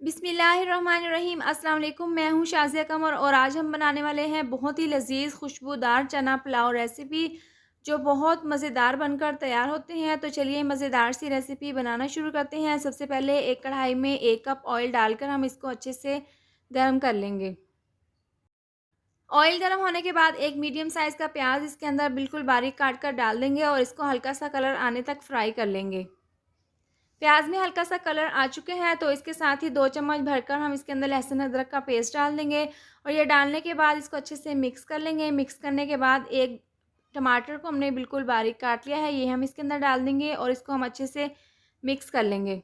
बिस्मिल्लाहिर्रहमानिर्रहीम। अस्सलाम वालेकुम। मैं हूँ शाज़िया कमर और आज हम बनाने वाले हैं बहुत ही लज़ीज़ खुशबूदार चना पुलाव रेसिपी जो बहुत मज़ेदार बनकर तैयार होते हैं। तो चलिए मज़ेदार सी रेसिपी बनाना शुरू करते हैं। सबसे पहले एक कढ़ाई में 1 कप ऑयल डालकर हम इसको अच्छे से गर्म कर लेंगे। ऑयल गर्म होने के बाद एक मीडियम साइज़ का प्याज इसके अंदर बिल्कुल बारीक काट कर डाल देंगे और इसको हल्का सा कलर आने तक फ्राई कर लेंगे। प्याज में हल्का सा कलर आ चुके हैं तो इसके साथ ही 2 चम्मच भरकर हम इसके अंदर लहसुन अदरक का पेस्ट डाल देंगे और ये डालने के बाद इसको अच्छे से मिक्स कर लेंगे। मिक्स करने के बाद एक टमाटर को हमने बिल्कुल बारीक काट लिया है, ये हम इसके अंदर डाल देंगे और इसको हम अच्छे से मिक्स कर लेंगे।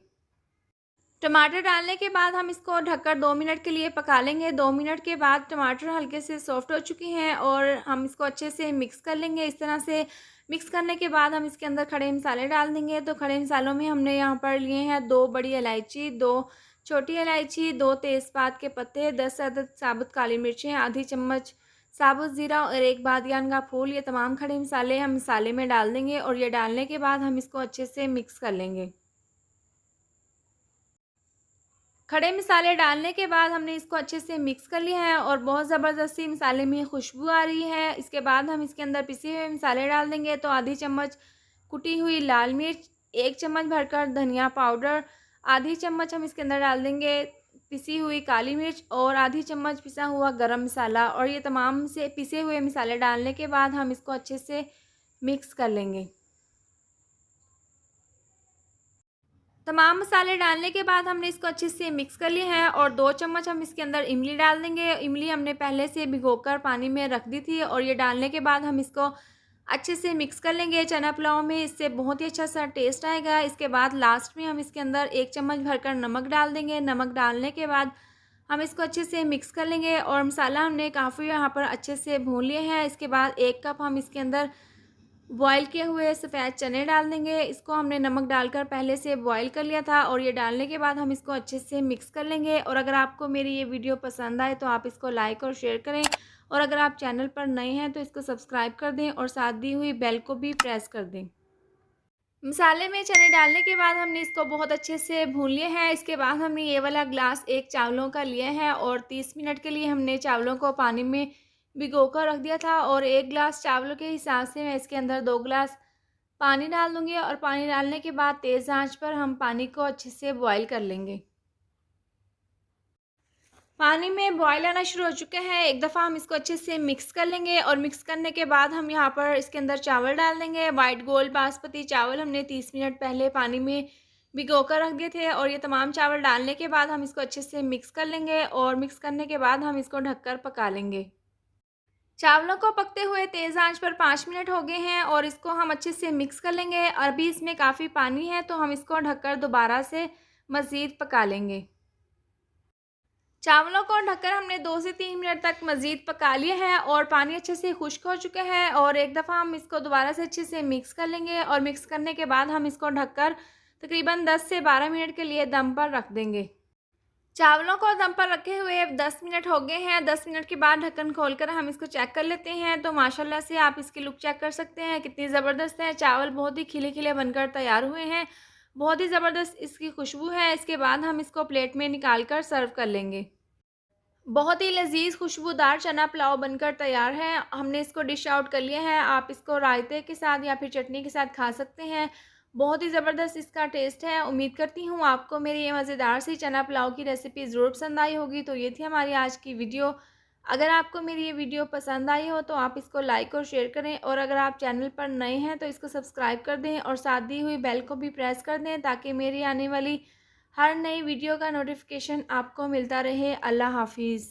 टमाटर डालने के बाद हम इसको ढककर 2 मिनट के लिए पका लेंगे। 2 मिनट के बाद टमाटर हल्के से सॉफ्ट हो चुके हैं और हम इसको अच्छे से मिक्स कर लेंगे। इस तरह से मिक्स करने के बाद हम इसके अंदर खड़े मसाले डाल देंगे। तो खड़े मसालों में हमने यहाँ पर लिए हैं 2 बड़ी इलायची, 2 छोटी इलायची, 2 तेज़पात के पत्ते, 10 अदद साबुत काली मिर्चें, आधी चम्मच साबुत ज़ीरा और 1 बादियान का फूल। ये तमाम खड़े मसाले हम मसाले में डाल देंगे और ये डालने के बाद हम इसको अच्छे से मिक्स कर लेंगे। खड़े मसाले डालने के बाद हमने इसको अच्छे से मिक्स कर लिया है और बहुत ज़बरदस्त सी मसाले में खुशबू आ रही है। इसके बाद हम इसके अंदर पिसे हुए मसाले डाल देंगे। तो आधी चम्मच कुटी हुई लाल मिर्च, 1 चम्मच भरकर धनिया पाउडर, आधी चम्मच हम इसके अंदर डाल देंगे पिसी हुई काली मिर्च और आधी चम्मच पिसा हुआ गरम मसाला और ये तमाम से पिसे हुए मसाले डालने के बाद हम इसको अच्छे से मिक्स कर लेंगे। तमाम मसाले डालने के बाद हमने इसको अच्छे से मिक्स कर लिया है और 2 चम्मच हम इसके अंदर इमली डाल देंगे। इमली हमने पहले से भिगोकर पानी में रख दी थी और ये डालने के बाद हम इसको अच्छे से मिक्स कर लेंगे चना पुलाव में, इससे बहुत ही अच्छा सा टेस्ट आएगा। इसके बाद लास्ट में हम इसके अंदर 1 चम्मच भरकर नमक डाल देंगे। नमक डालने के बाद हम इसको अच्छे से मिक्स कर लेंगे और मसाला हमने काफ़ी यहाँ पर अच्छे से भून लिया है। इसके बाद 1 कप हम इसके अंदर बॉयल किए हुए सफ़ेद चने डाल देंगे। इसको हमने नमक डालकर पहले से बॉयल कर लिया था और ये डालने के बाद हम इसको अच्छे से मिक्स कर लेंगे। और अगर आपको मेरी ये वीडियो पसंद आए तो आप इसको लाइक और शेयर करें और अगर आप चैनल पर नए हैं तो इसको सब्सक्राइब कर दें और साथ दी हुई बेल को भी प्रेस कर दें। मसाले में चने डालने के बाद हमने इसको बहुत अच्छे से भून लिया है। इसके बाद हमने ये वाला ग्लास 1 चावलों का लिया है और 30 मिनट के लिए हमने चावलों को पानी में भिगोकर रख दिया था और 1 गिलास चावलों के हिसाब से मैं इसके अंदर 2 गिलास पानी डाल दूँगी और पानी डालने के बाद तेज़ आंच पर हम पानी को अच्छे से बॉयल कर लेंगे। पानी में बॉयल आना शुरू हो चुका है। एक दफ़ा हम इसको अच्छे से मिक्स कर लेंगे और मिक्स करने के बाद हम यहाँ पर इसके अंदर चावल डाल देंगे। वाइट गोल्ड बासमती चावल हमने 30 मिनट पहले पानी में भिगोकर रख दिए थे और ये तमाम चावल डालने के बाद हम इसको अच्छे से मिक्स कर लेंगे और मिक्स करने के बाद हम इसको ढककर पका लेंगे। चावलों को पकते हुए तेज़ आंच पर 5 मिनट हो गए हैं और इसको हम अच्छे से मिक्स कर लेंगे। अभी इसमें काफ़ी पानी है तो हम इसको ढककर दोबारा से मज़ीद पका लेंगे। चावलों को ढककर हमने 2 से 3 मिनट तक मज़ीद पका लिया है और पानी अच्छे से खुश्क हो चुका है और एक दफ़ा हम इसको दोबारा से अच्छे से मिक्स कर लेंगे और मिक्स करने के बाद हम इसको ढककर तकरीबन 10 से 12 मिनट के लिए दम पर रख देंगे। चावलों को दम पर रखे हुए 10 मिनट हो गए हैं। 10 मिनट के बाद ढक्कन खोलकर हम इसको चेक कर लेते हैं। तो माशाल्लाह से आप इसकी लुक चेक कर सकते हैं कितनी ज़बरदस्त है। चावल बहुत ही खिले-खिले बनकर तैयार हुए हैं। बहुत ही ज़बरदस्त इसकी खुशबू है। इसके बाद हम इसको प्लेट में निकाल कर सर्व कर लेंगे। बहुत ही लज़ीज़ खुशबूदार चना पुलाव बनकर तैयार है। हमने इसको डिश आउट कर लिया है। आप इसको रायते के साथ या फिर चटनी के साथ खा सकते हैं। बहुत ही ज़बरदस्त इसका टेस्ट है। उम्मीद करती हूँ आपको मेरी ये मज़ेदार सी चना पुलाव की रेसिपी ज़रूर पसंद आई होगी। तो ये थी हमारी आज की वीडियो। अगर आपको मेरी ये वीडियो पसंद आई हो तो आप इसको लाइक और शेयर करें और अगर आप चैनल पर नए हैं तो इसको सब्सक्राइब कर दें और साथ दी हुई बेल को भी प्रेस कर दें ताकि मेरी आने वाली हर नई वीडियो का नोटिफिकेशन आपको मिलता रहे। अल्लाह हाफ़िज़।